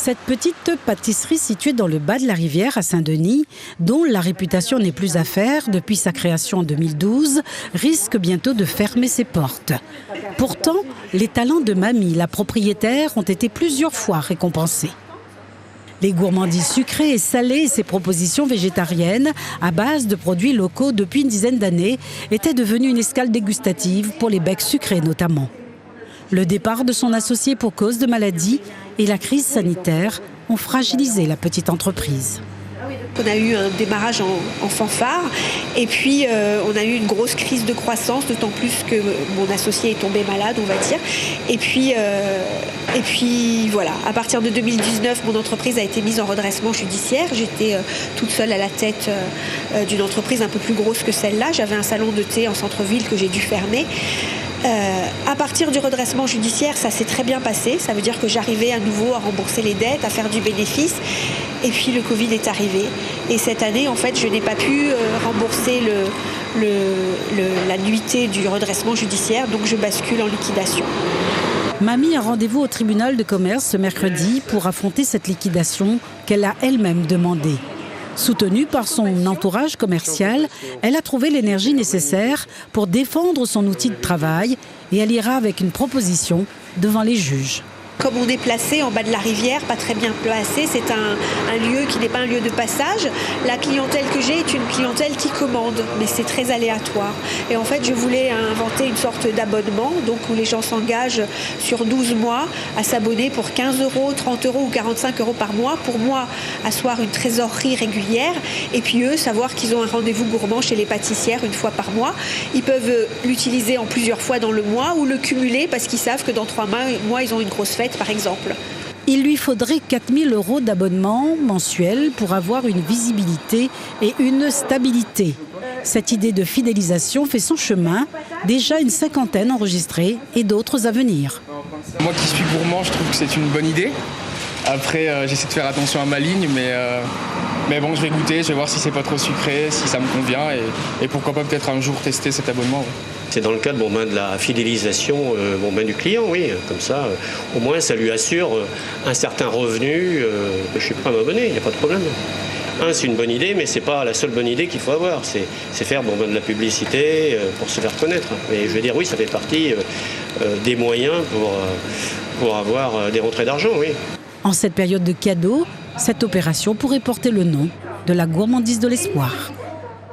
Cette petite pâtisserie située dans le bas de la rivière à Saint-Denis, dont la réputation n'est plus à faire depuis sa création en 2012, risque bientôt de fermer ses portes. Pourtant, les talents de Mamie, la propriétaire, ont été plusieurs fois récompensés. Les gourmandises sucrées et salées et ses propositions végétariennes à base de produits locaux depuis une dizaine d'années étaient devenues une escale dégustative pour les becs sucrés notamment. Le départ de son associé pour cause de maladie et la crise sanitaire ont fragilisé la petite entreprise. On a eu un démarrage en fanfare et puis on a eu une grosse crise de croissance, d'autant plus que mon associé est tombé malade, on va dire. Et puis voilà, à partir de 2019, mon entreprise a été mise en redressement judiciaire. J'étais toute seule à la tête d'une entreprise un peu plus grosse que celle-là. J'avais un salon de thé en centre-ville que j'ai dû fermer. À partir du redressement judiciaire, ça s'est très bien passé. Ça veut dire que j'arrivais à nouveau à rembourser les dettes, à faire du bénéfice. Et puis le Covid est arrivé. Et cette année, en fait, je n'ai pas pu rembourser la nuitée du redressement judiciaire. Donc je bascule en liquidation. Mamie a rendez-vous au tribunal de commerce ce mercredi pour affronter cette liquidation qu'elle a elle-même demandée. Soutenue par son entourage commercial, elle a trouvé l'énergie nécessaire pour défendre son outil de travail et elle ira avec une proposition devant les juges. Comme on est placé en bas de la rivière, pas très bien placé, c'est un lieu qui n'est pas un lieu de passage. La clientèle que j'ai est une clientèle qui commande, mais c'est très aléatoire. Et en fait, je voulais inventer une sorte d'abonnement, donc où les gens s'engagent sur 12 mois à s'abonner pour 15 €, 30 € ou 45 € par mois. Pour moi, asseoir une trésorerie régulière et puis eux, savoir qu'ils ont un rendez-vous gourmand chez les pâtissières une fois par mois. Ils peuvent l'utiliser en plusieurs fois dans le mois ou le cumuler parce qu'ils savent que dans 3 mois, ils ont une grosse fête. Par exemple. Il lui faudrait 4 000 € d'abonnement mensuel pour avoir une visibilité et une stabilité. Cette idée de fidélisation fait son chemin, déjà une 50aine enregistrée et d'autres à venir. Moi qui suis gourmand, je trouve que c'est une bonne idée. Après, j'essaie de faire attention à ma ligne, mais bon, je vais goûter, je vais voir si c'est pas trop sucré, si ça me convient et pourquoi pas peut-être un jour tester cet abonnement. Ouais. C'est dans le cadre de la fidélisation du client, oui. Comme ça, au moins, ça lui assure un certain revenu. Je suis prêt à m'abonner, il n'y a pas de problème. C'est une bonne idée, mais ce n'est pas la seule bonne idée qu'il faut avoir. C'est faire de la publicité pour se faire connaître. Mais je veux dire, oui, ça fait partie des moyens pour avoir des rentrées d'argent, oui. En cette période de cadeaux, cette opération pourrait porter le nom de la gourmandise de l'espoir.